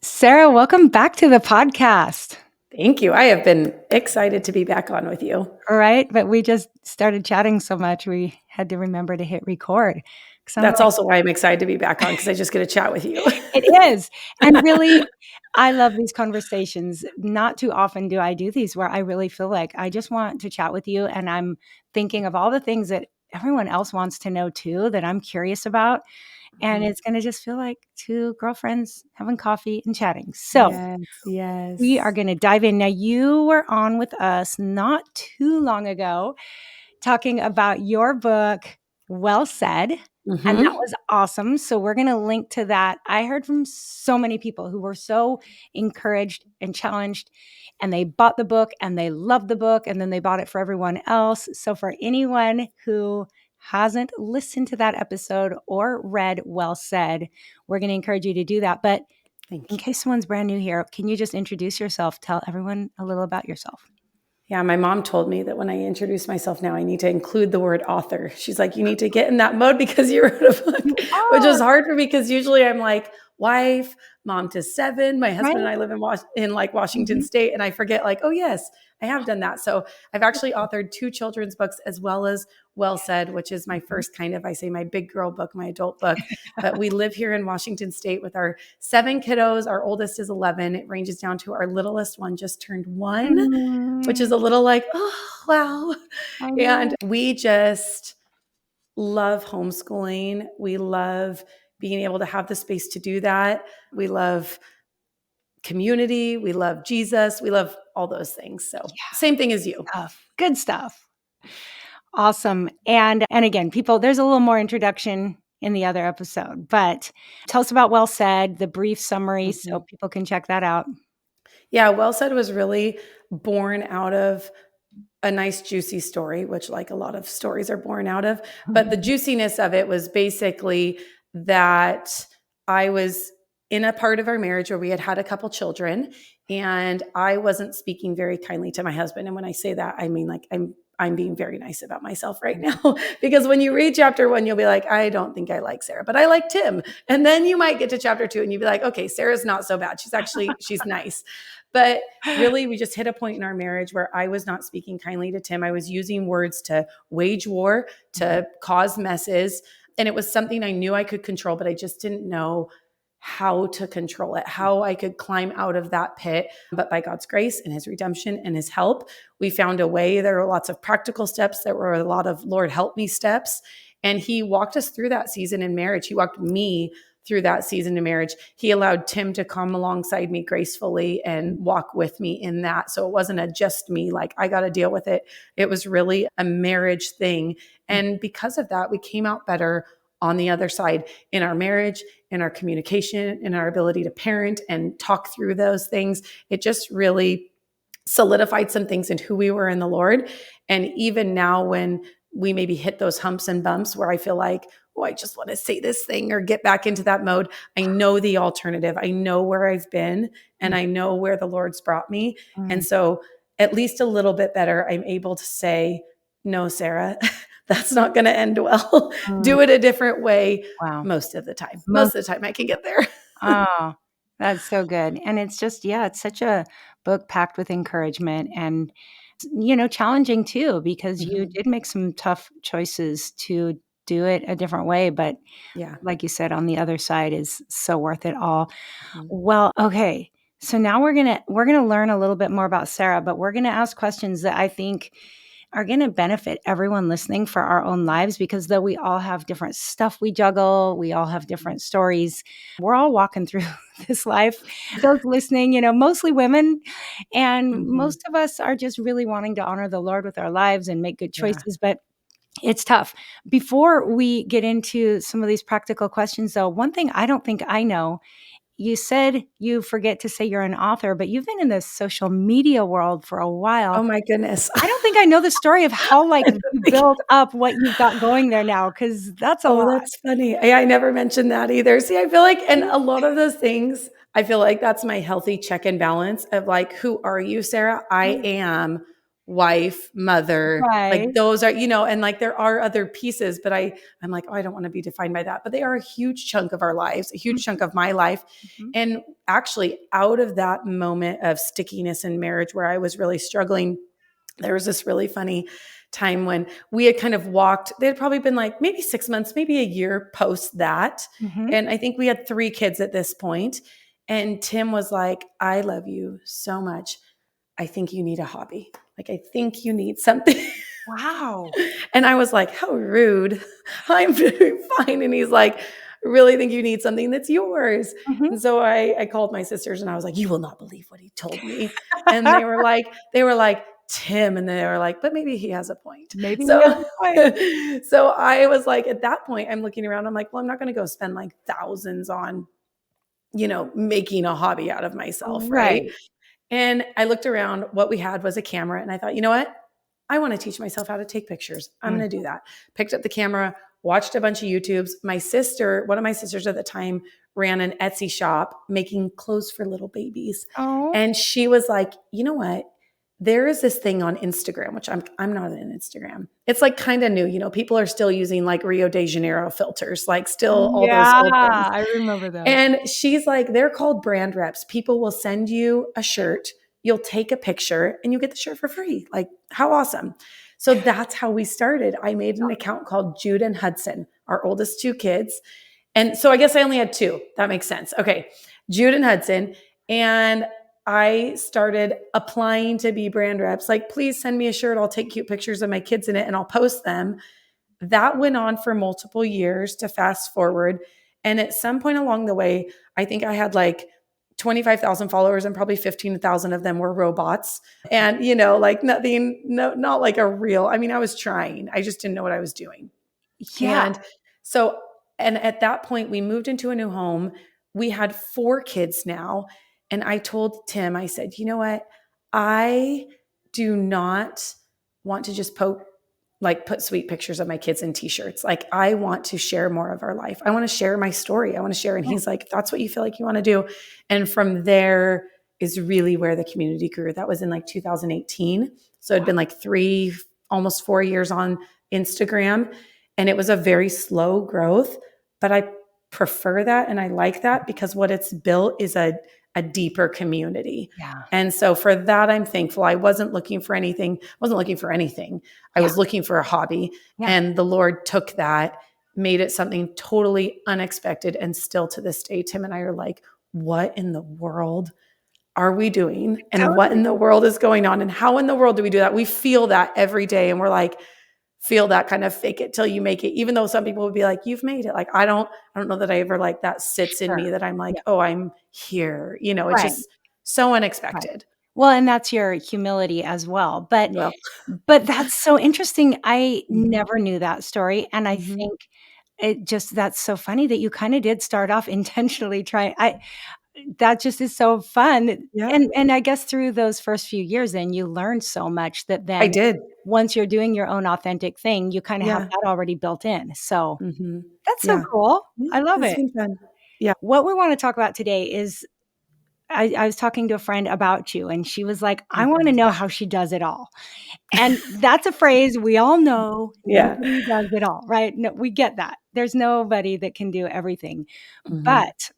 Sarah, welcome back to the podcast. Thank you. I have been excited to be back on with you. All right, but we just started chatting so much, we had to remember to hit record. That's also why I'm excited to be back on, because I just get to chat with you. It is. And really, I love these conversations. Not too often do I do these where I really feel like I just want to chat with you. And I'm thinking of all the things that everyone else wants to know too, that I'm curious about. And it's going to just feel like two girlfriends having coffee and chatting. So Yes. we are going to dive in. Now, you were on with us not too long ago talking about your book, Well Said. And that was awesome. So we're going to link to that. I heard from so many people who were so encouraged and challenged, and they bought the book and they loved the book, and then they bought it for everyone else. So for anyone who hasn't listened to that episode or read Well Said, we're going to encourage you to do that. But in case someone's brand new here, can you just introduce yourself? Tell everyone a little about yourself. Yeah, my mom told me that when I introduce myself now, I need to include the word author. She's like, you need to get in that mode because you wrote a book, which is hard for me because usually I'm like wife, mom to 7. My husband and I live in Washington State, and I forget oh, yes, I have done that. So I've actually authored 2 children's books as well as Well Said, which is my first kind of, I say my big girl book, my adult book. But we live here in Washington State with our 7 kiddos. Our oldest is 11. It ranges down to our littlest one just turned 1, which is a little oh, wow. And we just love homeschooling. We love being able to have the space to do that. We love community. We love Jesus. We love all those things. So same thing as you. Good stuff. Awesome. And again, people, there's a little more introduction in the other episode, but tell us about Well Said, the brief summary, so people can check that out. Yeah, Well Said was really born out of a nice juicy story, which a lot of stories are born out of. But the juiciness of it was basically that I was in a part of our marriage where we had a couple children, and I wasn't speaking very kindly to my husband. And when I say that, I mean I'm being very nice about myself right now, because when you read chapter 1, you'll be like, I don't think I like Sarah, but I like Tim. And then you might get to chapter 2 and you'll be like, okay, Sarah's not so bad. She's nice. But really, we just hit a point in our marriage where I was not speaking kindly to Tim. I was using words to wage war, to cause messes. And it was something I knew I could control, but I just didn't know how to control it, how I could climb out of that pit. But by God's grace and his redemption and his help, we found a way. There were lots of practical steps. There were a lot of Lord help me steps. And he walked us through that season in marriage. He walked me through that season of marriage. He allowed Tim to come alongside me gracefully and walk with me in that. So it wasn't a just me, I got to deal with it. It was really a marriage thing. And because of that, we came out better on the other side in our marriage, in our communication, in our ability to parent and talk through those things. It just really solidified some things in who we were in the Lord. And even now, when we maybe hit those humps and bumps where I feel like, oh, I just want to say this thing or get back into that mode, I know the alternative. I know where I've been and I know where the Lord's brought me. And so at least a little bit better, I'm able to say, no, Sarah, that's not going to end well. Do it a different way. Wow. Most of the time. Most of the time I can get there. Oh, that's so good. And it's just, it's such a book packed with encouragement and, challenging too, because you did make some tough choices to do it a different way. But like you said, on the other side is so worth it all. Well, okay. So now we're going to learn a little bit more about Sarah, but we're going to ask questions that I think are going to benefit everyone listening for our own lives, because though we all have different stuff we juggle, we all have different stories. We're all walking through this life. Those listening, mostly women, and most of us are just really wanting to honor the Lord with our lives and make good choices, but it's tough. Before we get into some of these practical questions, though, one thing I don't think I know, you said you forget to say you're an author, but you've been in the social media world for a while. Oh my goodness. I don't think I know the story of how you built up what you've got going there now, because that's a lot. That's funny. I never mentioned that either. See, I feel like, and a lot of those things, I feel like that's my healthy check and balance of who are you, Sarah? I am wife, mother, like Right. those are, and like there are other pieces, but I'm like, oh, I don't want to be defined by that. But they are a huge chunk of our lives, a huge chunk Mhm, of my life. mhm, And actually, out of that moment of stickiness in marriage where I was really struggling, there was this really funny time when we had kind of walked, they had probably been like maybe 6 months, maybe a year post that. mhm. And I think we had 3 kids at this point. And Tim was like, I love you so much. I think you need a hobby. Like, I think you need something. Wow. And I was like, how rude. I'm doing fine. And he's like, I really think you need something that's yours. Mhm. And so I called my sisters and I was like, you will not believe what he told me. And they were like, Tim. And they were like, but maybe he has a point. Maybe he has So, a point. so I was like, at that point, I'm looking around. I'm like, well, I'm not going to go spend like thousands on, making a hobby out of myself. Right. Right. And I looked around, what we had was a camera. And I thought, you know what? I want to teach myself how to take pictures. I'm Mm. going to do that. Picked up the camera, watched a bunch of YouTubes. One of my sisters at the time, ran an Etsy shop making clothes for little babies. Oh. And she was like, you know what? There is this thing on Instagram, which I'm not on Instagram. It's like kind of new. People are still using like Rio de Janeiro filters, like still all those Yeah, old things. I remember those. And she's like, they're called brand reps. People will send you a shirt, you'll take a picture, and you get the shirt for free. Like, how awesome. So that's how we started. I made an account called Jude and Hudson, our oldest 2 kids. And so I guess I only had 2. That makes sense. Okay. Jude and Hudson. And I started applying to be brand reps. Like, please send me a shirt. I'll take cute pictures of my kids in it and I'll post them. That went on for multiple years to fast forward. And at some point along the way, I think I had like 25,000 followers and probably 15,000 of them were robots. And, like nothing, no, not like a real, I mean, I was trying. I just didn't know what I was doing. Yeah. And so, and at that point, we moved into a new home. We had 4 kids now. And I told Tim, I said, you know what? I do not want to just put sweet pictures of my kids in t-shirts. Like, I want to share more of our life. I want to share my story. I want to share. And Yeah. he's like, if that's what you feel like you want to do. And from there is really where the community grew. That was in like 2018. So it'd been like almost 4 years on Instagram. And it was a very slow growth, but I prefer that. And I like that because what it's built is a deeper community. Yeah. And so for that, I'm thankful. I wasn't looking for anything. I Yeah. was looking for a hobby. Yeah. And the Lord took that, made it something totally unexpected. And still to this day, Tim and I are like, what in the world are we doing? And what in Totally. the world is going on? And how in the world do we do that? We feel that every day. And we're like, feel that kind of fake it till you make it, even though some people would be like, you've made it. Like, I don't know that I ever like that sits in Sure. me that I'm like, Yeah. oh, I'm here. It's Right. just so Right. unexpected. Well, and that's your humility as well. But Well, but that's so interesting. I mhm, never knew that story, and I mhm. think that's so funny that you kinda did start off intentionally trying I that just is so fun, Yeah, and I guess through those first few years then you learned so much that I then did. once you're doing your own authentic thing, you kinda have Yeah. that already built in. So, Mhm. that's so Yeah. cool. Yeah, I love it's it. been fun. Yeah. What we wanna talk about today is I was talking to a friend about you, and she was like, "I wanna Mhm. know how she does it all." And that's a phrase we all know, Yeah. nobody does it all, right? No, we get that. There's nobody that can do everything. Mhm. But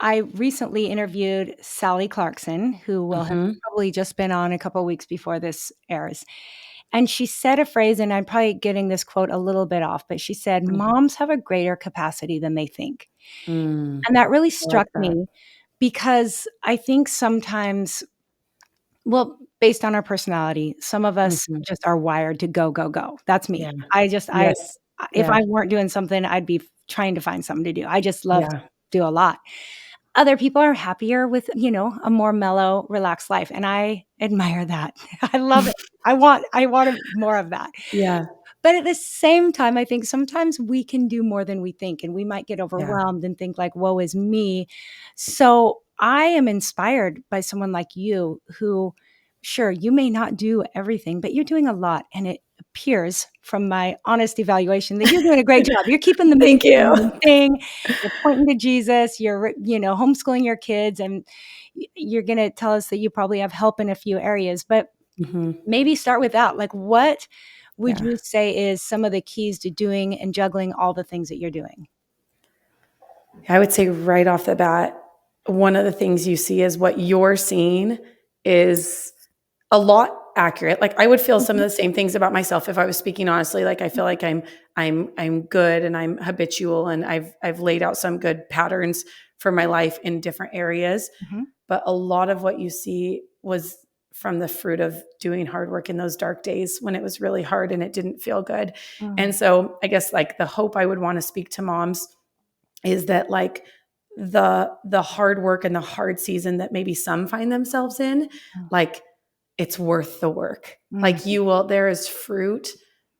I recently interviewed Sally Clarkson, who will have Mhm. probably just been on a couple weeks before this airs. And she said a phrase, and I'm probably getting this quote a little bit off, but she said, Mhm. "Moms have a greater capacity than they think." Mm, And that really I like struck that. me because I think sometimes well, based on our personality, some of us Mhm. just are wired to go, go, go. That's me. Yeah. Yes. If Yeah. I weren't doing something, I'd be trying to find something to do. I just love to Yeah. do a lot. Other people are happier with, a more mellow, relaxed life, and I admire that. I love it. I want more of that. Yeah. But at the same time, I think sometimes we can do more than we think, and we might get Yeah. overwhelmed and think like, "Woe is me." So, I am inspired by someone like you who sure, you may not do everything, but you're doing a lot, and it appears from my honest evaluation that you're doing a great job. You're keeping the main Thank thing, you. the main thing. You're pointing to Jesus, you're, homeschooling your kids, and you're gonna tell us that you probably have help in a few areas, but Mhm. Maybe start with that. Like, what would Yeah. you say is some of the keys to doing and juggling all the things that you're doing? I would say right off the bat, one of the things you see is what you're seeing is a lot accurate. Like I would feel some of Mhm, the same things about myself if I was speaking honestly. Like I feel like I'm good and I'm habitual and I've laid out some good patterns for my life in different areas. mhm, But a lot of what you see was from the fruit of doing hard work in those dark days when it was really hard and it didn't feel good. mm, And so I guess like the hope I would want to speak to moms is that like the hard work and the hard season that maybe some find themselves in, mm, like it's worth the work. mm, Like you will, there is fruit,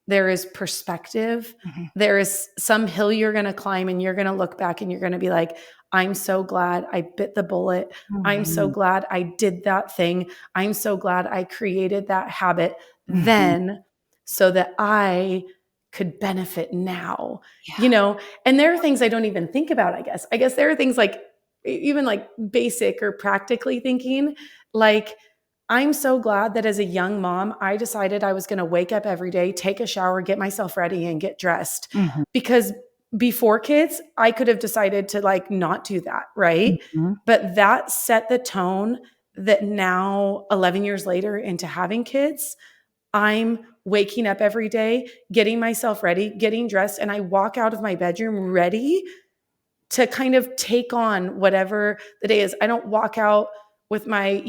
there is perspective, mhm, there is some hill you're going to climb and you're going to look back and you're going to be like, I'm so glad I bit the bullet. I'm so mhm, glad I did that thing. I'm so glad I created that habit mhm. then so that I could benefit now, you Yeah. know? And there are things I don't even think about, I guess. I guess there are things like even like basic or practically thinking, like I'm so glad that as a young mom, I decided I was going to wake up every day, take a shower, get myself ready, and get dressed. Mhm, Because before kids, I could have decided to like not do that, right? mhm, But that set the tone that now, 11 years later into having kids, I'm waking up every day, getting myself ready, getting dressed, and I walk out of my bedroom ready to kind of take on whatever the day is. I don't walk out with my,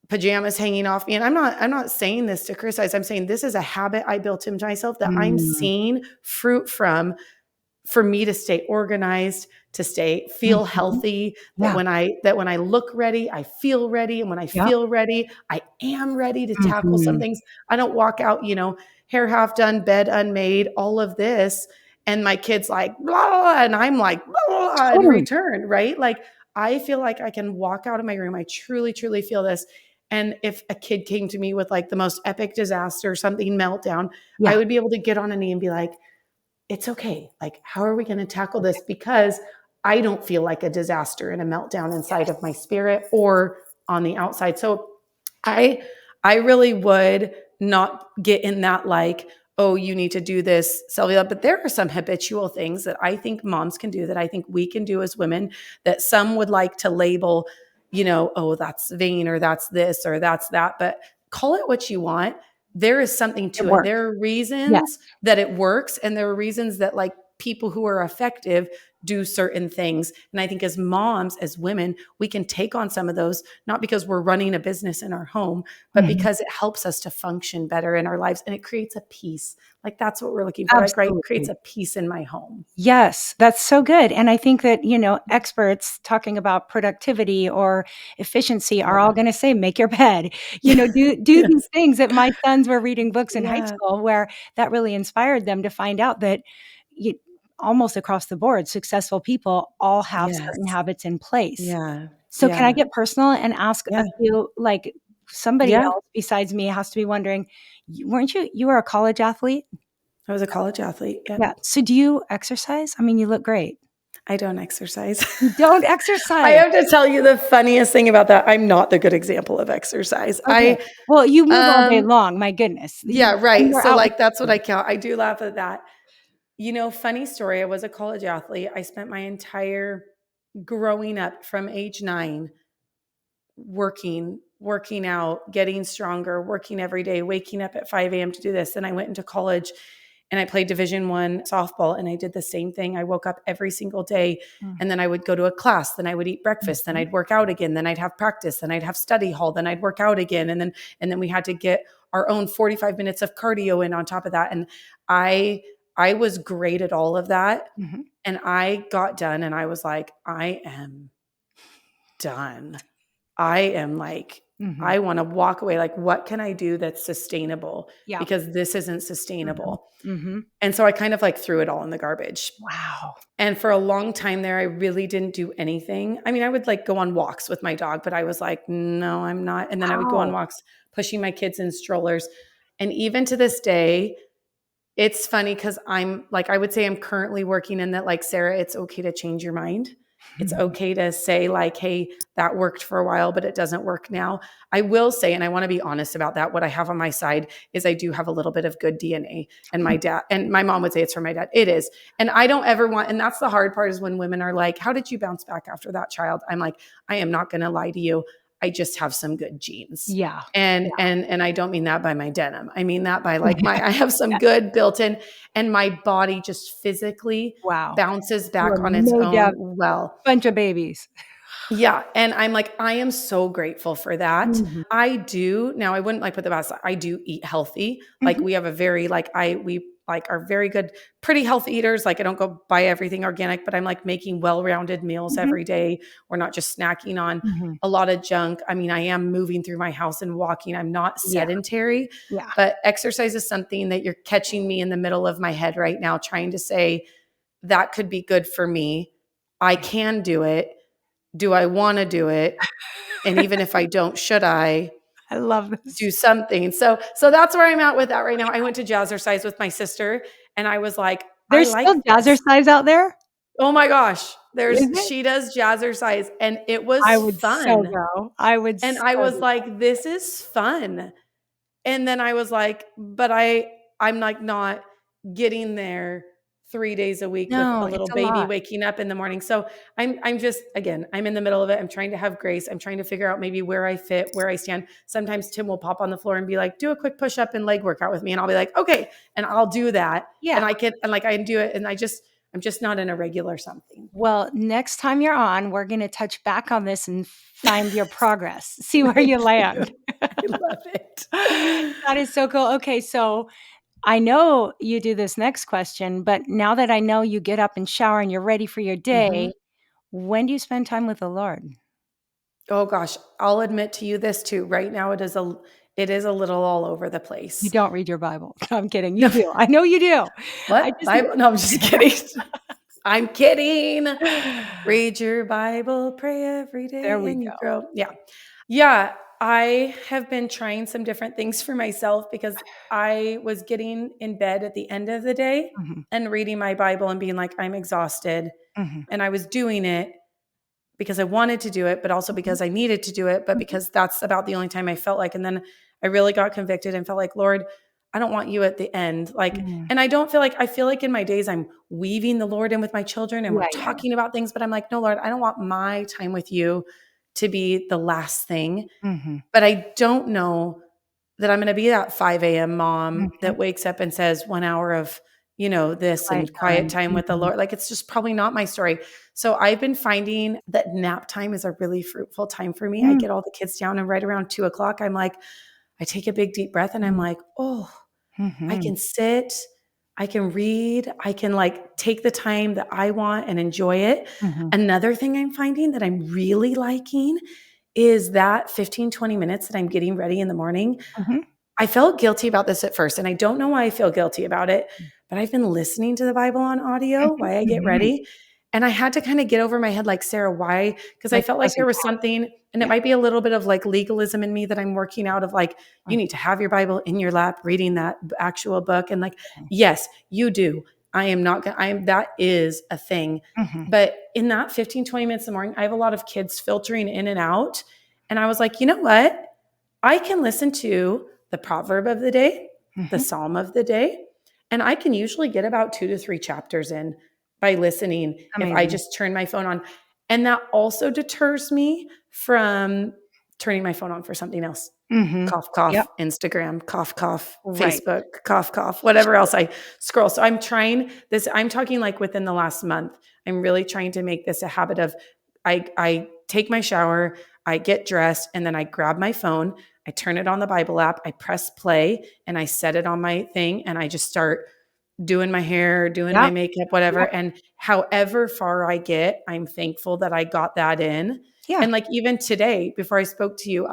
pajamas hanging off me. And I'm not saying this to criticize. I'm saying this is a habit I built into myself that I'm mm, seeing fruit from for me to stay organized, to stay feel mhm. healthy, that Yeah, when I look ready, I feel ready, and when I yep, feel ready, I am ready to tackle some mhm, things. I don't walk out, hair half done, bed unmade, all of this, and my kids like blah, blah, blah, and I'm like blah, blah, blah, in totally. return, right? Like I feel like I can walk out of my room. I truly, truly feel this. And if a kid came to me with like the most epic disaster, something meltdown, I Yeah, would be able to get on a knee and be like, it's okay. Like, how are we going to tackle this? Because I don't feel like a disaster and a meltdown inside of my spirit or on the outside. So I I really would not get in that like, oh, you need to do this, Sylvia. But there are some habitual things that I think moms can do that I think we can do as women that some would like to label, oh, that's vain or that's this or that's that. But call it what you want. There is something it to it. works. There are Yes, reasons that it works, and there are reasons that like people who are effective do certain things. And I think as moms, as women, we can take on some of those, not because we're running a business in our home, but mhm, because it helps us to function better in our lives and it creates a peace. Like that's what we're looking for. Like, right? Creates absolutely. a peace in my home. Yes, that's so good, and I think that, experts talking about productivity or efficiency are all Yeah. gonna say, "Make your bed." Do these Yes. things that my sons were reading books in high Yeah. school where that really inspired them to find out that you almost across the board, successful people all have Yes. certain habits in place. Yeah. So can I Yeah. get personal and ask a Yeah. few like, somebody Yeah. else besides me has to be wondering, you were a college athlete? I was a college athlete. Yeah, Yep. so do you exercise? I mean, you look great. I don't exercise. You don't I exercise. have to tell you the funniest thing about that. I'm not the good example of exercise. Okay. Well, you move all day Um, long, my goodness. yeah, And right. you're So out with like that's what kids. I count. I do laugh at that. Funny story. I was a college athlete. I spent my entire growing up from age 9 working out, getting stronger, working every day, waking up at 5 a.m. to do this. Then I went into college and I played Division 1 softball and I did the same thing. I woke up every single day Mm, and then I would go to a class, then I would eat breakfast, then mhm. I'd work out again, then I'd have practice, then I'd have study hall, then I'd work out again and then we had to get our own 45 minutes of cardio in on top of that. And I was great at all of that. Mhm. And I got done and I was like, I am done. I am like, Mhm. I want to walk away. Like, what can I do that's sustainable? Yeah. Because this isn't Mhm. sustainable. Mhm. And so I kind of like threw it all in the garbage. Wow. And for a long time there, I really didn't do anything. I mean, I would like go on walks with my dog, but I was like, no, I'm not. And then I would go on Wow. walks pushing my kids in strollers. And even to this day, it's funny because I'm like, I would say I'm currently working in that, like, Sarah, it's okay to change your mind. It's okay to say like, hey, that worked for a while, but it doesn't work now. I will say, and I want to be honest about that, what I have on my side is I do have a little bit of good DNA. And my dad and my mom would say it's from my dad. It is. And I don't ever want, and that's the hard part, is when women are like, how did you bounce back after that child? I'm like, I am not going to lie to you. I just have some good genes. Yeah. And I don't mean that by my denim. I mean that by like I have some good built in, and my body just physically Wow. bounces You back are on its made own up well. bunch of babies. Yeah. And I'm like, I am so grateful for that. Mhm. I do now, I wouldn't like put the best, I do eat healthy. Like Mhm. we have a very we like are very good, pretty healthy eaters. Like I don't go buy everything organic, but I'm like making well-rounded meals Mhm. every day. We're not just snacking on Mhm. a lot of junk. I mean, I am moving through my house and walking. I'm not Yeah. sedentary, Yeah. but exercise is something that you're catching me in the middle of my head right now, trying to say that could be good for me. I can do it. Do I want to do it? And even if I don't, should I I love this. do something? So that's where I'm at with that right now. I went to jazzercise with my sister and I was like, I There's like still this. jazzercise out there? Oh my gosh. Is it? She does jazzercise and it I was would so fun. go. I would And so I was do that. like, this is fun. And then I was like, but I'm like not getting there 3 days a week with No, a it's little a baby lot. waking up in the morning. So I'm just, again, I'm in the middle of it. I'm trying to have grace. I'm trying to figure out maybe where I fit, where I stand. Sometimes Tim will pop on the floor and be like, do a quick push up and leg workout with me. And I'll be like, okay. And I'll do that. Yeah. And I can do it. And I'm just not in a regular something. Well, next time you're on, we're gonna touch back on this and find your progress, see where you Thank land. you. I love it. That is so cool. Okay, so I know you do this next question, but now that I know you get up and shower and you're ready for your Mhm. day, when do you spend time with the Lord? Oh gosh, I'll admit to you this too. Right now it is a little all over the You place. don't read your Bible. No, I'm kidding. You No, do. I know you do. I what? just Bible? No, I'm just kidding. I'm kidding. Read your Bible, pray every There day, we and you go. grow. Yeah. Yeah. I have been trying some different things for myself because I was getting in bed at the end of the day Mhm, and reading my Bible and being like, I'm exhausted. mhm, And I was doing it because I wanted to do it, but also mhm, because I needed to do it, but mhm. because that's about the only time I felt like. And then I really got convicted and felt like, Lord, I don't want you at the end. Like, Mm. and I feel like in my days, I'm weaving the Lord in with my children and we're Yeah, yeah. talking about things, but I'm like, no, Lord, I don't want my time with you to be the last thing. Mhm, But I don't know that I'm going to be that 5 a.m. mom mhm. that wakes up and says 1 hour of, this Quiet and quiet time. time with the Mhm, Lord. Like it's just probably not my story. So I've been finding that nap time is a really fruitful time for me. I mm, get all the kids down and right around 2 o'clock, I'm like, I take a big deep breath and I'm mm, like, oh, I mhm, can sit, I can read, I can like take the time that I want and enjoy it. mhm, Another thing I'm finding that I'm really liking is that 15, 20 minutes that I'm getting ready in the morning. mhm, I felt guilty about this at first, and I don't know why I feel guilty about it, but I've been listening to the Bible on audio mhm, while I get mhm. ready. And I had to kind of get over my head, like, Sarah, why? Because I Like it felt like there wasn't was that. something, and it Yeah. might be a little bit of like legalism in me that I'm working out of like, you Mm, need to have your Bible in your lap, reading that actual book. And like, mhm, yes, you do. I am not going to, that is a thing. mhm, But in that 15, 20 minutes in the morning, I have a lot of kids filtering in and out. And I was like, you know what? I can listen to the proverb of the day, the mhm. psalm of the day, and I can usually get about 2 to 3 chapters in by listening if I Amazing. just turn my phone on. And that also deters me from turning my phone on for something else. Mhm. Cough, Yep. cough, Instagram, cough, cough, Right. Facebook, cough, cough, whatever else I scroll. So I'm trying this, I'm talking like within the last month. I'm really trying to make this a habit of I take my shower, I get dressed, and then I grab my phone, I turn it on the Bible app, I press play, and I set it on my thing, and I just start doing my hair, doing my Yep. makeup, whatever. Yep. And however far I get, I'm thankful that I got that in. Yeah. And like even today, before I spoke to you,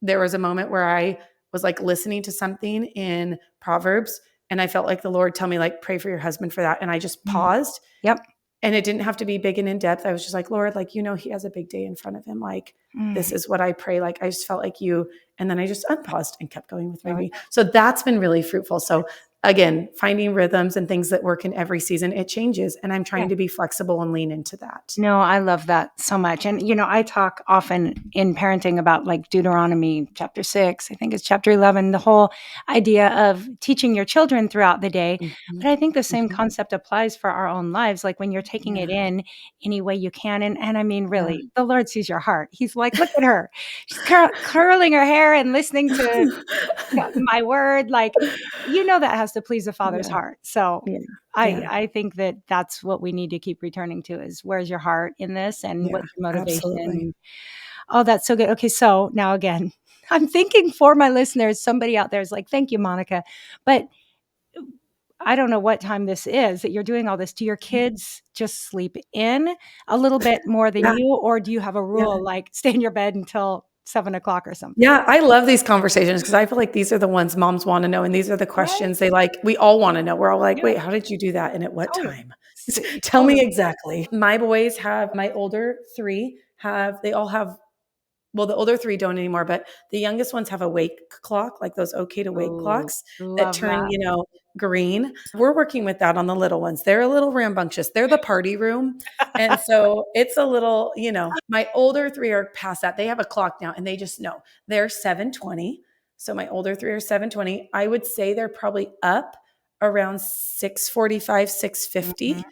there was a moment where I was like listening to something in Proverbs, and I felt like the Lord tell me like pray for your husband for that. And I just Mm. paused, Yep. and it didn't have to be big and in depth. I was just like, Lord, like, he has a big day in front of him. Like, this Mm. is what I pray. Like, I just felt like you. And then I just unpaused and kept going with my There we reading. go. So that's been really fruitful. So again, finding rhythms and things that work in every season, it changes. And I'm trying to be flexible and lean into that. No, I love that so much. And, I talk often in parenting about like Deuteronomy chapter 6, I think it's chapter 11, the whole idea of teaching your children throughout the day. Mhm. But I think the same Mhm. concept applies for our own lives, like when you're taking it Yeah. in any way you can. And I mean, Yeah. really, the Lord sees your heart. He's like, look at her. She's curling her hair and listening to my word. Like, that has to please the Father's Yeah. heart. So Yeah. I Yeah. I think that that's what we need to keep returning to is where's your heart in this and Yeah. what's your Absolutely. motivation? Oh, that's so good. Okay, so now again, I'm thinking for my listeners, somebody out there is like, "Thank you, Monica." But I don't know what time this is that you're doing all this. Do your kids just sleep in a little bit more than Yeah. you, or do you have a Yeah. rule like stay in your bed until 7 o'clock or something? Yeah, I love these conversations because I feel like these are the ones moms wanna know, and these are the Right? questions we all wanna know. We're all like, Yeah, "Wait, how did you do that and at what totally. time? Tell me Totally. exactly." My boys have my older 3 have they all have well, the older 3 don't anymore, but the youngest ones have a wake clock, like those okay to wake Oh, clocks that love turn, that. green. We're working with that on the little ones. They're a little rambunctious. They're the party room. And so it's a little, my older 3 are past that. They have a clock now and they just know. They're 7:20. So my older 3 are 7:20. I would say they're probably up around 6:45, Mhm. 6:50,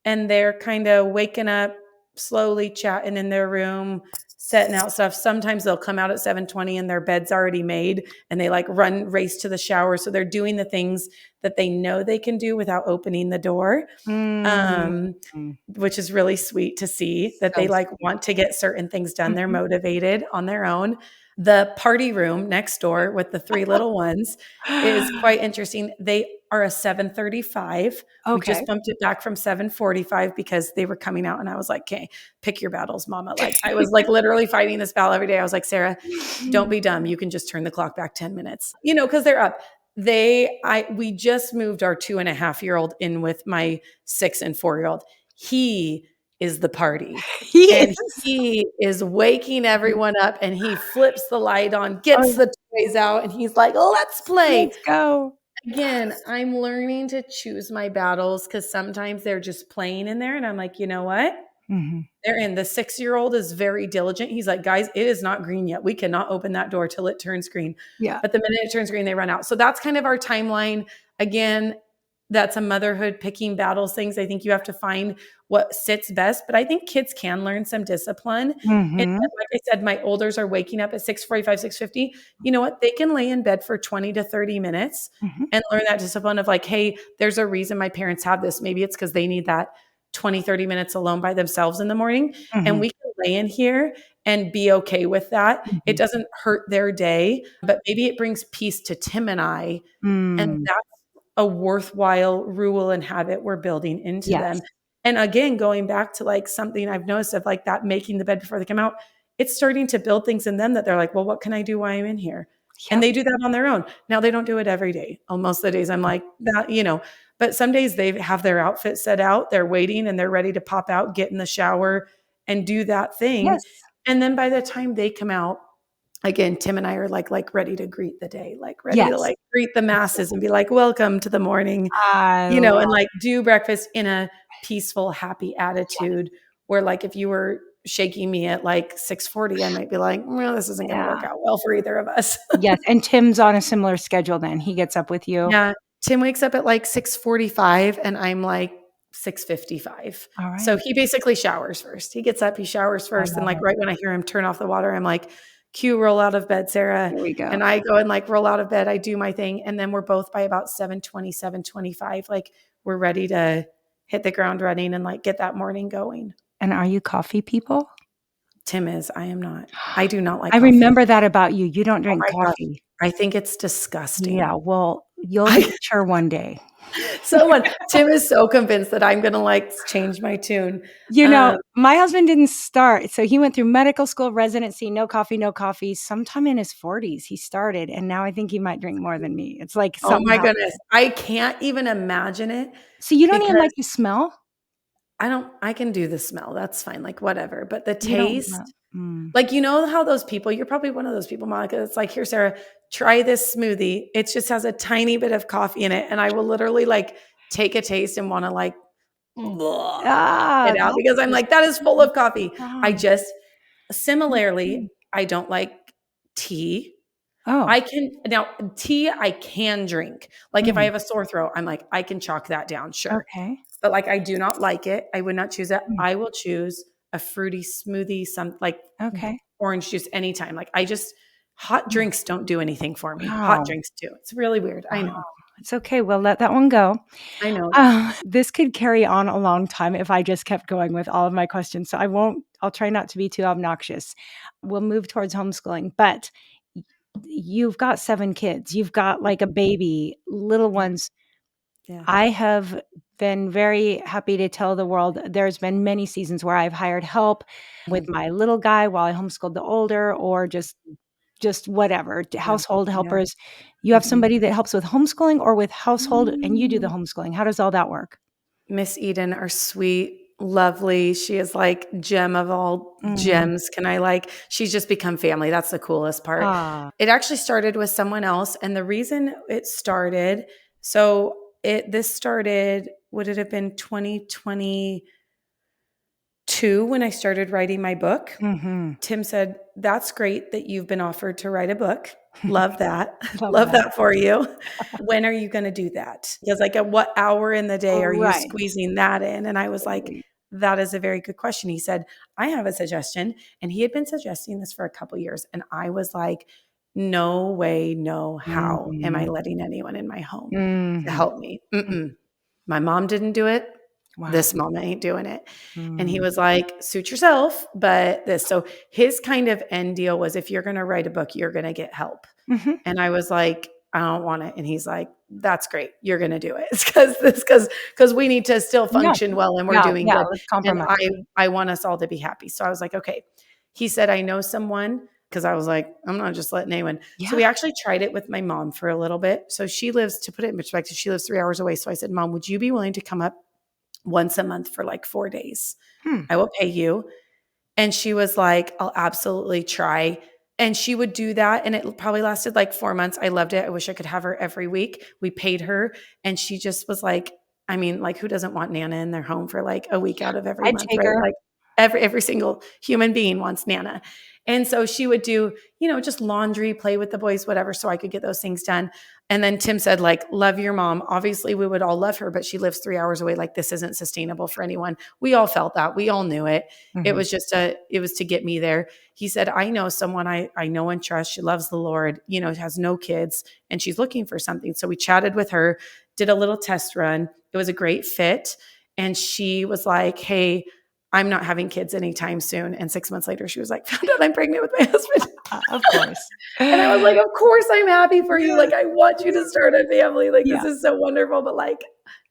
and they're kinda waking up, slowly chatting in their room, setting out stuff. Sometimes they'll come out at 7:20 and their bed's already made, and they, race to the shower, so they're doing the things that they know they can do without opening the door, Mm. um, which is really sweet to see that So they, sweet. want to get certain things done. They're Mhm. motivated on their own. The party room next door with the 3 little ones is quite interesting. They are a 7:35. We Okay. just bumped it back from 7:45 because they were coming out and I was like, "Okay, pick your battles, mama." Like, I was, literally fighting this battle every day. I was like, "Sarah, don't be dumb. You can just turn the clock back 10 minutes." Because 'cause they're up. We just moved our 2.5-year-old in with my 6 and 4-year-old. He is the party. He And is. he is waking everyone up and he flips the light on, gets Oh, the toys out, and he's like, "Let's play." let's go. Again, I'm learning to choose my battles because sometimes they're just playing in there, and I'm like, "You know what? Mhm. They're in." The 6-year-old is very diligent. He's like, "Guys, it is not green yet. We cannot open that door till it turns green." Yeah. But the minute it turns green, they run out. So that's kind of our timeline. Again, that's a motherhood picking battles things. I think you have to find what sits best, but I think kids can learn some discipline. And Mhm. like I said, my olders are waking up at 6:45, 6:50. You know what? They can lay in bed for 20 to 30 minutes Mhm. and learn that discipline of like, "Hey, there's a reason my parents have this. Maybe it's because they need that 20, 30 minutes alone by themselves in the morning, and Mhm. we can lay in here and be okay with that. It Mhm. doesn't hurt their day, but maybe it brings peace to Tim and I, and Mm. that's a worthwhile rule and habit we're building into them." Yes. And again, going back to, something I've noticed of, that making the bed before they come out, it's starting to build things in them that they're like, "Well, what can I do while I'm in here?" And Yep. they do that on their own. Now, they don't do it every day. Most of the days I'm like, "That," but some days they have their outfit set out, they're waiting, and they're ready to pop out, get in the shower, and do that thing. Yes. And then by the time they come out, again, Tim and I are ready to greet the day, ready to, Yes. greet the masses and be like, "Welcome to the morning," I love and, do breakfast in a peaceful, happy attitude where, if you were shaking me at, 6:40, I might be like, "Well, this isn't gonna work yeah. out well for either of us." Yes, and Tim's on a similar schedule then. He gets up with you. Yeah, Tim wakes up at, 6:45 and I'm, 6:55. So Alright. he basically showers first. He gets up, he showers I first, and, love it. right when I hear him turn off the water, I'm like, "Cue roll out of bed, Sarah." There we go. And I go and, roll out of bed, I do my thing, and then we're both by about 7:20, 7:25, we're ready to hit the ground running and, get that morning going. And are you coffee people? Tim is, I am not. I do not like I coffee. remember that about you. You don't Oh drink my gosh, coffee. I think it's disgusting. Yeah, well, you'll get I mature one day. Tim is so convinced that I'm gonna, change my tune. My husband didn't start, so he went through medical school, residency, no coffee, no coffee. Sometime in his 40s, he started, and now I think he might drink more than me. It's like Oh something my goodness, happened. I can't even imagine it So you don't even because like the smell? I can do the smell, that's fine, whatever, but the You don't taste, mm. how those people you're probably one of those people, Monica, it's like, "Here, Sarah, try this smoothie. It just has a tiny bit of coffee in it. And I will literally like take a taste and want to like Ah, it out because I'm that's like, that is full of coffee. I wrong. just similarly, Mhm. I don't like tea. Oh, I can now tea I can drink. Like if I mm, have a sore throat, I'm like, I can chalk that down, sure. okay. But like I do not like it. I would not choose it. Mm, I will choose a fruity smoothie, some like okay. orange juice anytime. Like I just hot Mm. drinks don't do anything for me. Hot Wow. drinks do. It's really weird. I Wow. know. It's okay. We'll let that one go. I know. This could carry on a long time if I just kept going with all of my questions, so I'll try not to be too obnoxious. We'll move towards homeschooling, but y you've got 7 kids. You've got, like, a baby, little Yeah. ones. Yeah. I have been very happy to tell the world there's been many seasons where I've hired help with Mhm. my little guy while I homeschooled the older or just whatever, Yeah. household Yeah. helpers. You have Mhm. somebody that helps with homeschooling or with household and you do the Mm. homeschooling. How does all that work? Miss Eden, our sweet, lovely. She is like gem of all Mm. gems. She's just become family. That's the coolest part. Ah. It actually started with someone else. And the reason it started, so this started, would it have been 2022 when I started writing my book? Mhm. Tim said, "That's great that you've been offered to write a book. Love that. Love Love that. that for you. When are you gonna do that?" He was like, "At what hour in the day are you Right. squeezing that in?" And I was like, Right. "That is a very good question." He said, "I have a suggestion." And he had been suggesting this for a couple years. And I was like, "No way, no how am I Mhm. letting anyone in my home to Mhm. help me? Mm-mm. My mom didn't do it. Wow. This mama ain't doing it." And he Mm. was like, "Suit yourself, but this." So his kind of end deal was if you're going to write a book, you're going to get help. Mhm. And I was like, "I don't want it." And he's like, "That's great. You're going to do it." It's because we need to still Yeah. function well and we're Yeah, doing yeah, good. let's And compromise. I want us all to be happy. So I was like, "Okay." He said, "I know someone." Because I was like, I'm not just letting anyone. So we Yeah. actually tried it with my mom for a little bit. So she lives, to put it in perspective, she lives 3 hours away. So I said, "Mom, would you be willing to come up once a month for like 4 days? Hmm. I will pay you." And she was like, "I'll absolutely try." And she would do that. And it probably lasted like 4 months. I loved it. I wish I could have her every week. We paid her. And she just was like, I mean, like, who doesn't want Nana in their home for like a week out of every I'd month, take right? her. Like every single human being wants Nana. And so she would do, just laundry, play with the boys, whatever, so I could get those things done. And then Tim said, like, "Love your mom." Obviously, we would all love her, but she lives 3 hours away. Like, this isn't sustainable for anyone. We all felt that. We all knew it. Mhm. It was to get me there. He said, "I know someone I know and trust. She loves the Lord, has no kids, and she's looking for something." So we chatted with her, did a little test run. It was a great fit. And she was like, "Hey, I'm not having kids anytime soon." And 6 months later, she was like, "Found out I'm pregnant with my husband." Of course. And I was like, "Of course I'm happy for you. Like, I want you to start a family. Like, Yeah, this is so wonderful, but like,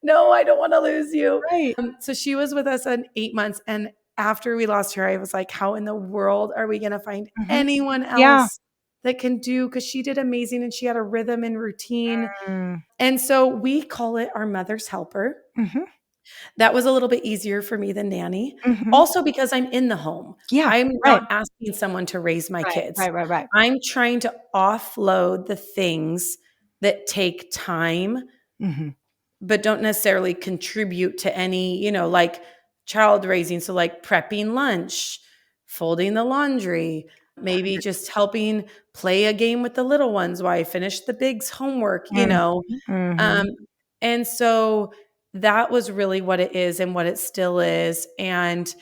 no, I don't want to lose you." right. So she was with us in 8 months. And after we lost her, I was like, how in the world are we going to find Mhm. anyone Yeah. else that can do? Because she did amazing and she had a rhythm and routine. Mm. And so we call it our mother's helper. Mhm. That was a little bit easier for me than nanny. Mhm. Also because I'm in the home. Yeah, I'm right, not asking someone to raise my right, kids. right, right, right. I'm trying to offload the things that take time, Mhm. but don't necessarily contribute to any, like child raising. So like prepping lunch, folding the laundry, maybe just helping play a game with the little ones while I finish the big's homework. Mhm, mhm. Um, and so that was really what it is and what it still is. And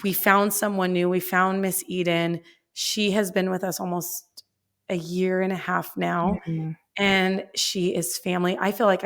we found someone new. We found Miss Eden. She has been with us almost a year and a half now, Mhm. and she is family. I feel like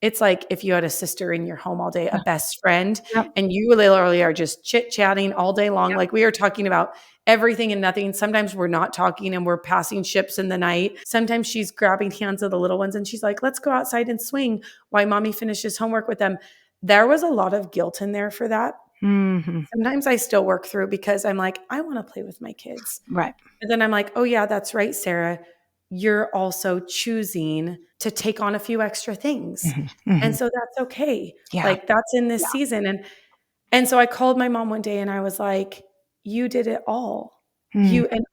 it's like if you had a sister in your home all day, a Yeah. best friend, Yep, and you literally are just chit-chatting all day long. yep. Like we are talking about everything and nothing. Sometimes we're not talking and we're passing ships in the night. Sometimes she's grabbing hands of the little ones and she's like, "Let's go outside and swing while mommy finishes homework with them." There was a lot of guilt in there for that. Mhm. Sometimes I still work through because I'm like, I want to play with my kids. Right. But then I'm like, "Oh yeah, that's right, Sarah. You're also choosing to take on a few extra things. Mhm, And mhm. so that's okay. Yeah, Like that's in this yeah. season." And so I called my mom one day and I was like, "You did it all. Mm. you and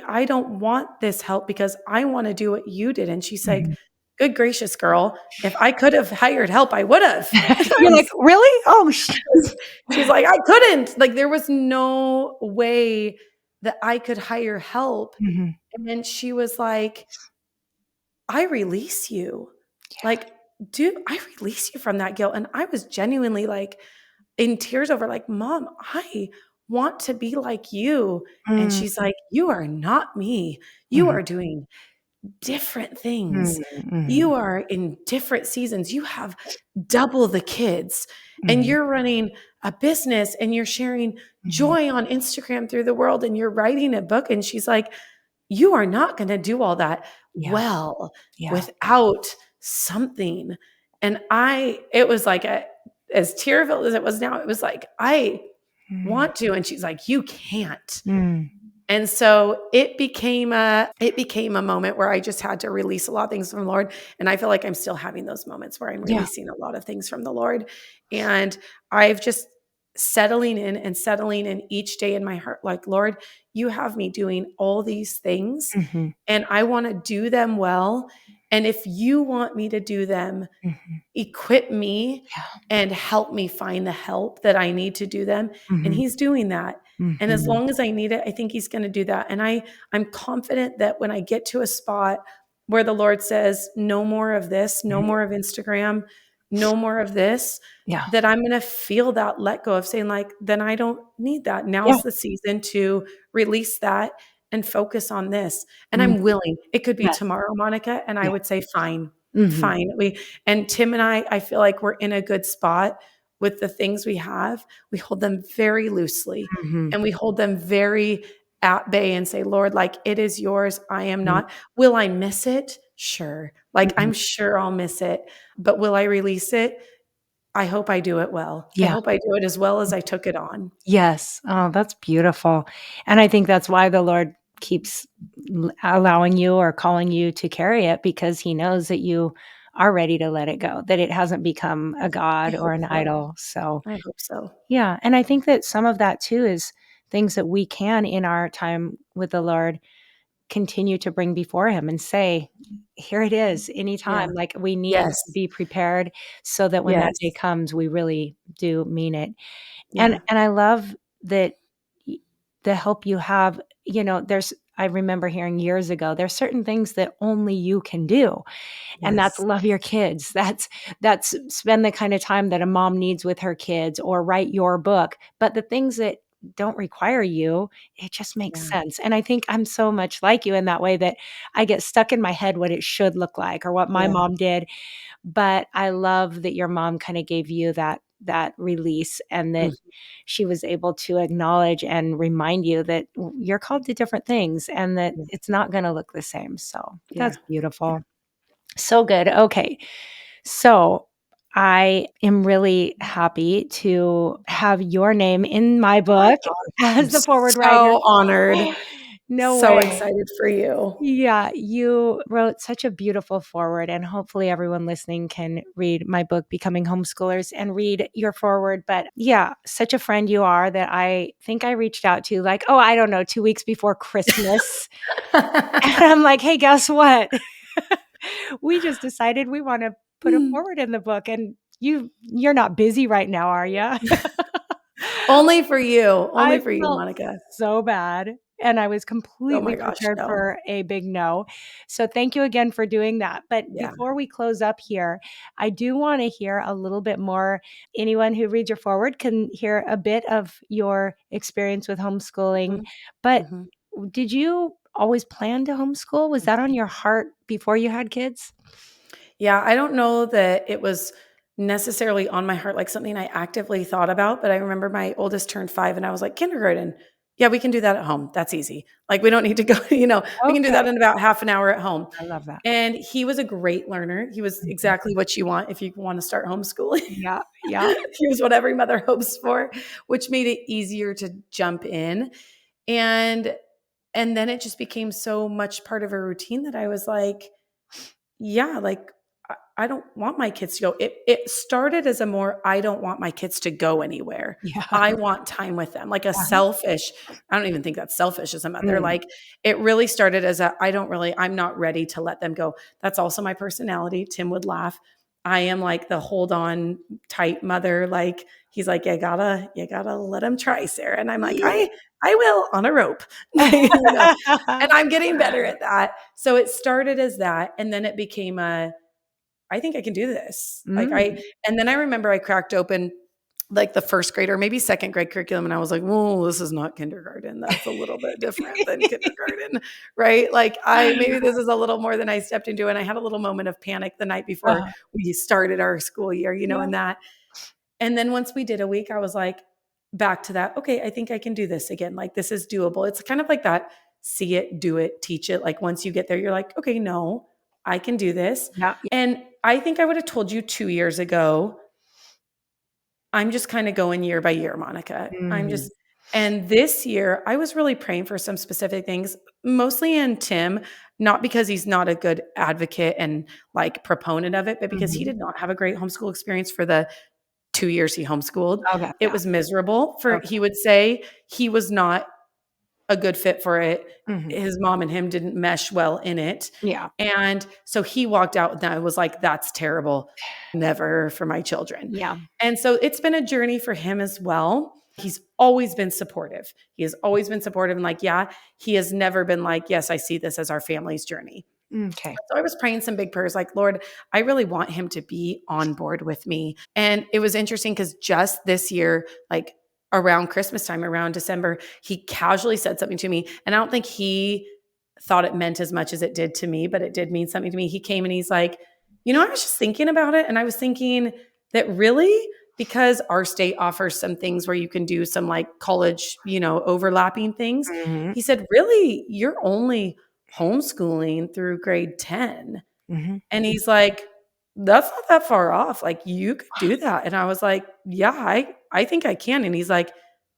I don't want this help because I want to do what you did." And she's like, Mhm. "Good gracious, girl. If I could have hired help, I would have." And I You're like, was "Really? Oh, she's like, "I couldn't." Like there was no way that I could hire help. Mhm. And then she was like, "I release you. Like, dude, I release you from that guilt." And I was genuinely like in tears over like, "Mom, I want to be like you." And Mm. she's like, "You are not me. You Mhm. are doing different things. Mm, mhm. You are in different seasons. You have double the kids and Mhm. you're running a business and you're sharing Mhm. joy on Instagram through the world and you're writing a book." And she's like, "You are not going to do all that Yeah, well yeah. without something." And it was like as tearful as it was now, it was like, "I Mm. want to." And she's like, "You can't." Mm. And so it became a moment where I just had to release a lot of things from the Lord, and I feel like I'm still having those moments where I'm Yeah. releasing a lot of things from the Lord, and I've just settling in each day in my heart, like, "Lord, you have me doing all these things, Mhm. and I wanna do them well, and if you want me to do them, Mhm. equip me Yeah. and help me find the help that I need to do them." And Mhm. he's doing that. And as Mhm. long as I need it, I think he's going to do that. And I'm confident that when I get to a spot where the Lord says, "No more of this, no Mhm. more of Instagram, no more of this," Yeah. that I'm going to feel that let go of saying like, "Then I don't need that. Yeah. Now's the season to release that and focus on this." And Mm. I'm willing. It could be Yes. tomorrow, Monica, and I Yeah. would say, "Fine. Mhm. Fine." And Tim and I feel like we're in a good spot with the things we have. We hold them very loosely Mhm. and we hold them very at bay and say, "Lord, like it is yours. I am Mhm. not." Will I miss it? Sure. Like Mhm. I'm sure I'll miss it, but will I release it? I hope I do it well. I Yeah. hope I do it as well as I took it on. Yes. Oh, that's beautiful. And I think that's why the Lord keeps allowing you or calling you to carry it because he knows that you are ready to let it go, that it hasn't become a I god or hope an so. idol. So, I hope so. yeah. And I think that some of that too is things that we can in our time with the Lord continue to bring before him and say, here it is Yeah. anytime. Like we need Yes. to be prepared so that when that day Yes. comes, we really do mean it. And Yeah. I love that y the help you have, there's I remember hearing years ago, there's certain things that only you can do, and that's Yes. love your kids. That's spend the kind of time that a mom needs with her kids or write your book, but the things that don't require you, it just makes Yeah. sense, and I think I'm so much like you in that way that I get stuck in my head what it should look like or what my Yeah. mom did, but I love that your mom kinda gave you that release and that Mhm. she was able to acknowledge and remind you that you're called to different things and that Yeah. it's not gonna look the same, so Yeah. that's Yeah. beautiful. So good, okay. So, I am really happy to have your name in my Oh my book gosh. I'm as the forward writer. so honored. No So way. excited for you. Yeah, you wrote such a beautiful foreword, and hopefully everyone listening can read my book, Becoming Homeschoolers, and read your foreword. But yeah, such a friend you are that I think I reached out to like, oh, I don't know, 2 weeks before Christmas. And I'm like, hey, guess what? We just decided we want to put a Mm. forward in the book, and you're not busy right now, are you? Only I for you, felt Monica. so bad, and I was Oh my completely gosh, prepared no. for a big no. So thank you again for doing that. But Yeah. before we close up here, I do wanna hear a little bit more. Anyone who reads your forward can hear a bit of your experience with homeschooling. Mhm, But mhm. did you always plan to homeschool? Was that on your heart before you had kids? Yeah, I don't know that it was necessarily on my heart, like something I actively thought about, but I remember my oldest turned 5 and I was like, "Kindergarten. Yeah, we can do that at home. That's easy. Like, we don't need to go, we can do that Okay, in about half an hour at home." I love that. And he was a great learner. He was Mhm. exactly what you want if you wanna start homeschooling. Yeah, yeah. He was what every mother hopes for, which made it easier to jump in. And and then it just became so much part of a routine that I was like, yeah, like I don't want my kids to go. It started as a more, I don't want my kids to go anywhere. Yeah. I want time with them. Like a Uh-huh. selfish, I don't even think that's selfish as a mother. Mm. Like it really started as a, I'm not ready to let them go. That's also my personality. Tim would laugh. I am like the hold on tight mother. Like he's like, you gotta let him try, Sarah. And I'm like, I will on a rope, and I'm getting better at that. So it started as that. And then it became I think I can do this. Mm. And then I remember I cracked open like the first grade or maybe second grade curriculum. And I was like, "Whoa, this is not kindergarten. That's a little bit different than kindergarten." Right. Like maybe this is a little more than I stepped into. And I had a little moment of panic the night before Uh-huh. we started our school year, Yeah. and that. And then once we did a week, I was like, back to that. Okay, I think I can do this again. Like this is doable. It's kind of like that, see it, do it, teach it. Like once you get there, you're like, okay, no, I can do this. Yeah. And I think I would have told you 2 years ago, I'm just kind of going year by year, Monica. Mm. And this year I was really praying for some specific things, mostly in Tim, not because he's not a good advocate and like proponent of it, but because he Mhm. did not have a great homeschool experience for the 2 years he homeschooled. Okay, It yeah. was miserable for, Okay. he would say he was not a good fit for it. Mhm. His mom and him didn't mesh well in it. Yeah. And so he walked out and I was like, that's terrible. Never for my children. Yeah. And so it's been a journey for him as well. He's always been supportive. He has always been supportive and like, yeah, he has never been like, yes, I see this as our family's journey. Okay. So I was praying some big prayers like, Lord, I really want him to be on board with me. And it was interesting because just this year, like around Christmas time, around December, he casually said something to me. And I don't think he thought it meant as much as it did to me, but it did mean something to me. He came and he's like, I was just thinking about it. And I was thinking that really, because our state offers some things where you can do some like college, overlapping things. Mhm. He said, really, you're only homeschooling through grade 10. Mhm. And he's like, that's not that far off. Like you could do that. And I was like, yeah, I think I can. And he's like,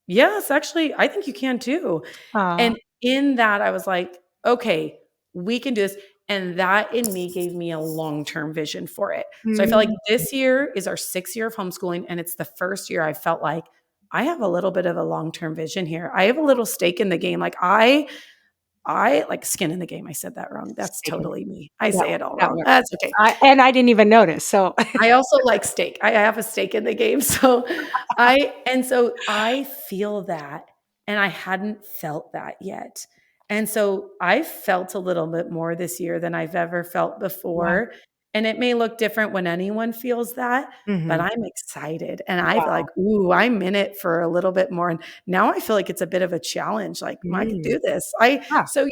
yes, actually, I think you can too. Aw. And in that, I was like, okay, we can do this. And that in me gave me a long-term vision for it. So I felt like Mm. this year is our 6th year of homeschooling. And it's the first year I felt like I have a little bit of a long-term vision here. I have a little stake in the game. Like I like skin in the game. I said that wrong. That's Sticking it. totally me. I That say it all that wrong. works. That's okay. I didn't even notice, so I also like steak. I have a stake in the game. So I feel that, and I hadn't felt that yet. And so I felt a little bit more this year than I've ever felt yeah. before. And it may look different when anyone feels that, but Mhm. I'm excited and I feel Wow. like, ooh, I'm in it for a little bit more. And now I feel like it's a bit of a challenge. Like, I could Mm. do this. Yeah. So,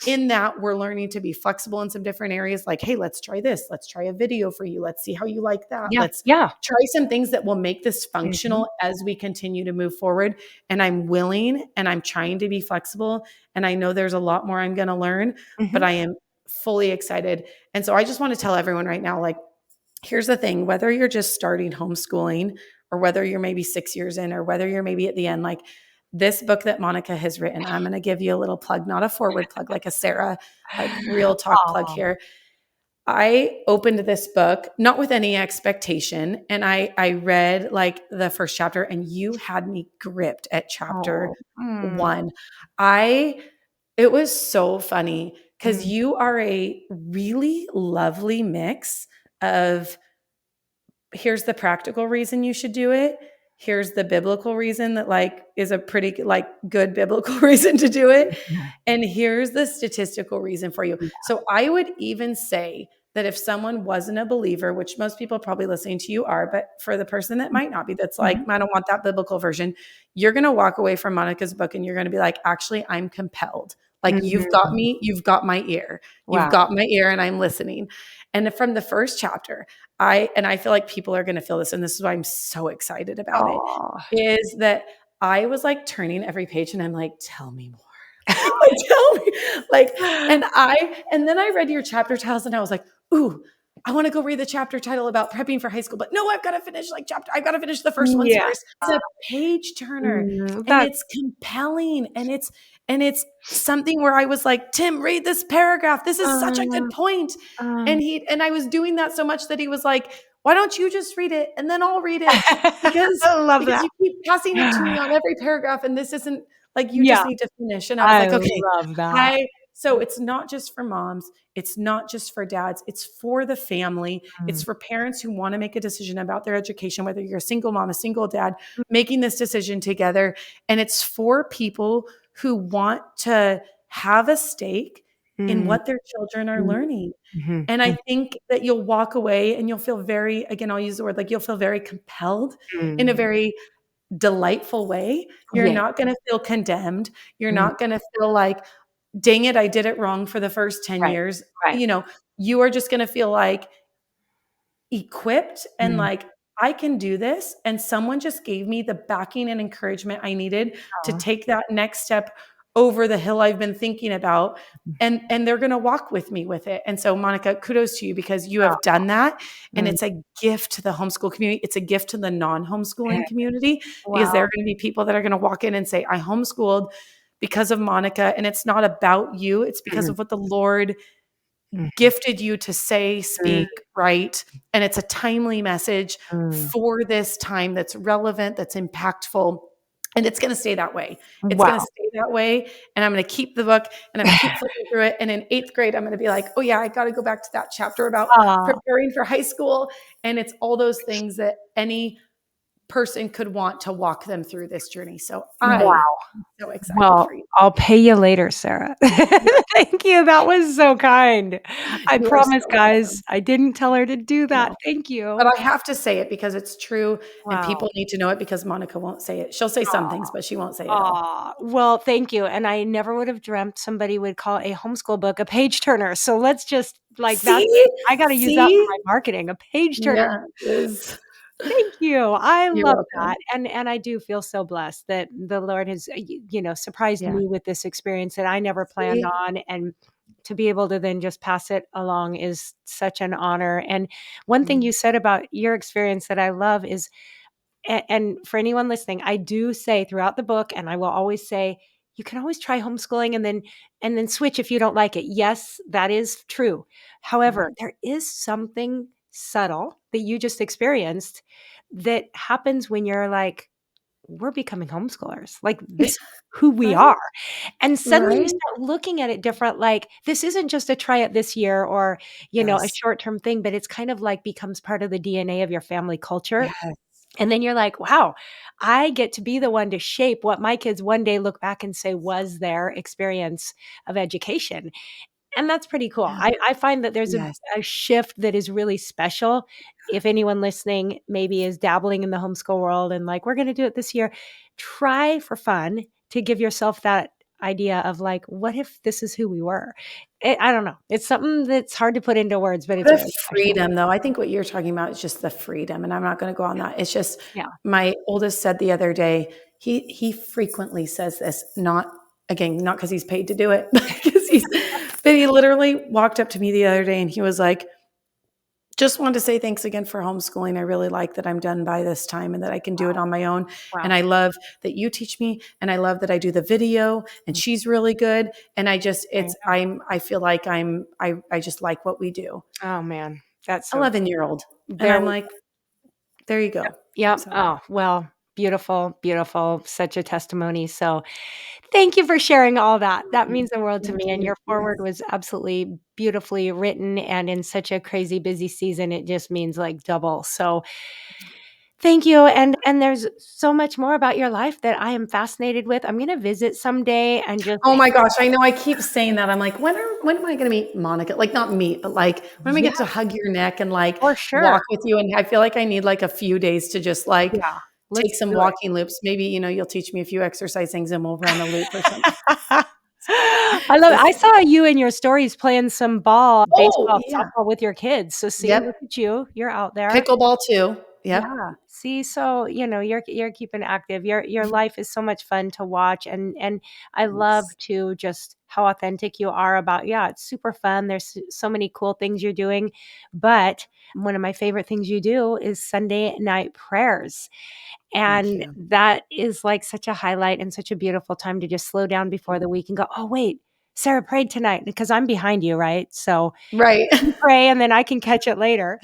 in that we're learning to be flexible in some different areas. Like, hey, let's try this. Let's try a video for you. Let's see how you like that. Yeah. Let's Yeah. try some things that will make this Mhm. functional as we continue to move forward. And I'm willing and I'm trying to be flexible. And I know there's a lot more I'm going to learn, but Mhm. I am fully excited. And so I just want to tell everyone right now, like, here's the thing, whether you're just starting homeschooling or whether you're maybe 6 years in or whether you're maybe at the end, like this book that Monica has written, I'm going to give you a little plug, not a forward plug, like a Sarah, like real talk plug Aw. here. I opened this book not with any expectation, and I read like the first chapter, and you had me gripped at chapter Oh. Mm. 1. I It was so funny because Mm. you are a really lovely mix of here's the practical reason you should do it. Here's the biblical reason that like is a pretty like good biblical reason to do it. Yeah. And here's the statistical reason for you. Yeah. So I would even say that if someone wasn't a believer, which most people probably listening to you are, but for the person that might not be, that's like, Mhm. I don't want that biblical version, you're going to walk away from Monica's book and you're going to be like, actually, I'm compelled. Like you've got Mhm. me, you've got my ear, you've Wow. got my ear and I'm listening. And from the first chapter, I feel like people are going to feel this. And this is why I'm so excited about it, Aw. is that I was like turning every page and I'm like, tell me more. Like, tell me, like, and then I read your chapter titles and I was like, ooh, I want to go read the chapter title about prepping for high school, but no, I've got to finish I've got to finish the first ones Yeah. first. It's a page turner and That's it's compelling and it's something where I was like, Tim, read this paragraph. This is such a good point. uh, And I was doing that so much that he was like, why don't you just read it and then I'll read it? I love Because that. you keep passing it to me on every paragraph and this isn't like you just Yeah, need to finish. And I was I like, okay, love that. so it's not just for moms, it's not just for dads, it's for the family. It's Mm, for parents who want to make a decision about their education, whether you're a single mom, a single dad, making this decision together. And it's for people who want to have a stake in mm, what their children are mm, learning. mhm, And I mm, think that you'll walk away and you'll feel very, again, I'll use the word like you'll feel very compelled in a mm. very delightful way. You're Yeah. not going to feel condemned. You're Mm, not going to feel like, dang it, I did it wrong for the first 10 right, years. right. You are just going to feel like equipped and Mm. like, I can do this. And someone just gave me the backing and encouragement I needed to Aw. take that next step over the hill I've been thinking about. And they're going to walk with me with it. And so Monica, kudos to you because you Oh, have done that. And mm. it's a gift to the homeschool community. It's a gift to the non-homeschooling community because there Wow. are going to be people that are going to walk in and say, I homeschooled because of Monica. And it's not about you. It's because Mhm, of what the Lord mhm, gifted you to say, mm, speak, write, and it's a timely message mm. for this time that's relevant, that's impactful. And it's going to stay that way. It's going to Wow. stay that way. And I'm going to keep the book and I'm going to keep flipping through it. And in 8th grade, I'm going to be like, oh, yeah, I got to go back to that chapter about Aw, preparing for high school. And it's all those things that any person could want to walk them through this journey. So I wow. am so excited Well, for you. I'll pay you later, Sarah. Thank you, that was so kind. I You are so promise, guys, welcome. I didn't tell her to do that. No. Thank But you. I have to say it because it's true and Wow. people need to know it because Monica won't say it. She'll say some things, but she won't say it all. Aw, well, thank you, and I never would have dreamt somebody would call a homeschool book a page turner, so let's just like, that's See? I gotta use that for See? my marketing, a page turner. Yeah, it is. Thank you, I You're love that, welcome. and I do feel so blessed that the Lord has, surprised Yeah. me with this experience that I never planned See? on, and to be able to then just pass it along is such an honor, and one thing Mm. you said about your experience that I love is and for anyone listening, I do say throughout the book, and I will always say, you can always try homeschooling and then switch if you don't like it. Yes, that is true. However, Right. there is something subtle that you just experienced that happens when you're like, we're becoming homeschoolers. Like this is who we Right? are. And suddenly you Right? start looking at it different. Like this isn't just a try it this year or, a Yes. short-term thing, but it's kind of like becomes part of the DNA of your family culture Yes. and then you're like, wow, I get to be the one to shape what my kids one day look back and say was their experience of education. And that's pretty cool. Yeah. I find that there's Yes. a shift that is really special. If anyone listening maybe is dabbling in the homeschool world and like, we're going to do it this year, try for fun to give yourself that idea of like, what if this is who we were? I don't know. It's something that's hard to put into words, but it's The really special. freedom, though, I think what you're talking about is just the freedom, and I'm not gonna go on that. It's just Yeah. my oldest said the other day, he frequently says this, not again, not because he's paid to do it, but 'cause but he literally walked up to me the other day and he was like, "Just wanted to say thanks again for homeschooling. I really like that I'm done by this time and that I can do it on my own, and Wow. I love that you teach me, and I love that I do the video, and Mm, she's really good, and I just there you it's go. I feel like I just like what we do." Oh man, that's so 11-year-old. And there I'm we like, there you Yep, go. yep. So, Oh, well, beautiful, beautiful, such a testimony. So, thank you for sharing all that. That means the world to thank me, and you. your forward Yes. was absolutely beautifully written, and in such a crazy busy season, it just means, like, double. So, thank you, and there's so much more about your life that I am fascinated with. I'm gonna visit someday and just Oh my gosh, I know I keep saying that. I'm like, when am I gonna meet Monica? Like, not meet, but, like, when am I Yeah, get to hug your neck and, like, for sure. walk with you? And I feel like I need, like, a few days to just, like, Yeah, take let's some do it. walking loops. Maybe, you'll teach me a few exercise things and we'll run a loop or something. I love it. We'll I see. saw you in your stories playing some ball, Oh, baseball, yeah. softball with your kids. So see, Yep. look at you. You're out there. Pickleball too. Yep. Yeah. See, so, you're keeping active. Your life is so much fun to watch and I love Thanks. to just how authentic you are about, yeah, it's super fun. There's so many cool things you're doing. But one of my favorite things you do is Sunday night prayers. Thank And you. that is like such a highlight and such a beautiful time to just slow down before the week and go, oh, wait, Sarah prayed tonight because I'm behind you, right? So Right. you pray and then I can catch it later.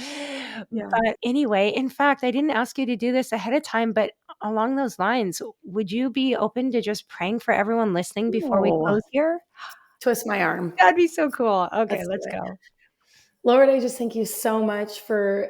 Yeah. But anyway, in fact, I didn't ask you to do this ahead of time, but along those lines, would you be open to just praying for everyone listening before we Oh, close here? twist my arm. That'd be so cool. Okay, Let's do let's it. go. Lord, I just thank you so much for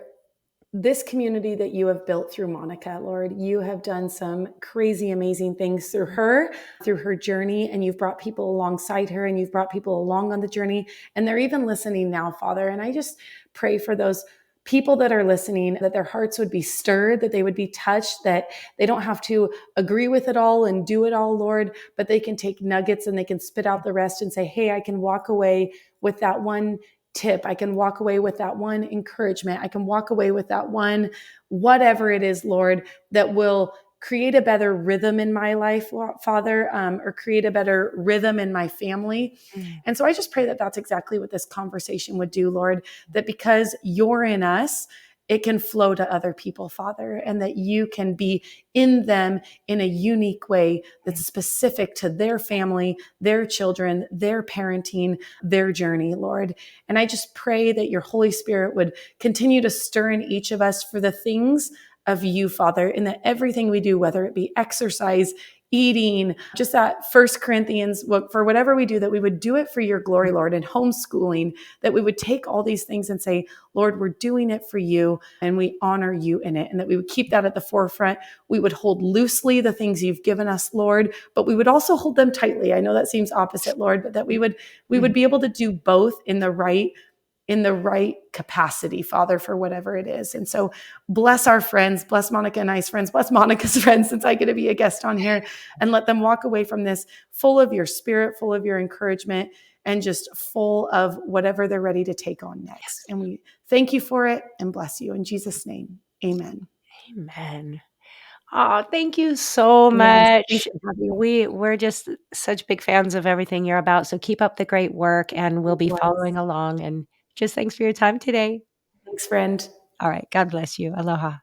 this community that you have built through Monica. Lord, you have done some crazy, amazing things through her journey, and you've brought people alongside her and you've brought people along on the journey. And they're even listening now, Father. And I just pray for those people that are listening, that their hearts would be stirred, that they would be touched, that they don't have to agree with it all and do it all, Lord, but they can take nuggets and they can spit out the rest and say, hey, I can walk away with that one tip. I can walk away with that one encouragement. I can walk away with that one, whatever it is, Lord, that will create a better rhythm in my life, Father, or create a better rhythm in my family. Mm. And so I just pray that that's exactly what this conversation would do, Lord, that because you're in us, it can flow to other people, Father, and that you can be in them in a unique way that's specific to their family, their children, their parenting, their journey, Lord. And I just pray that your Holy Spirit would continue to stir in each of us for the things of you, Father, in that everything we do, whether it be exercise, eating, just that First Corinthians, for whatever we do, that we would do it for your glory, Lord, and homeschooling, that we would take all these things and say, Lord, we're doing it for you and we honor you in it. And that we would keep that at the forefront. We would hold loosely the things you've given us, Lord, but we would also hold them tightly. I know that seems opposite, Lord, but that we would be able to do both in the right capacity, Father, for whatever it is. And so bless our friends, bless Monica and I's friends, bless Monica's friends, since I get to be a guest on here, and let them walk away from this full of your spirit, full of your encouragement, and just full of whatever they're ready to take on next. And we thank you for it and bless you in Jesus' name. Amen. Amen. Oh, thank you so Yes. Thank much. you. Have you. We're just such big fans of everything you're about, so keep up the great work, and we'll be Likewise. following along, and just thanks for your time today. Thanks, friend. All right, God bless you. Aloha.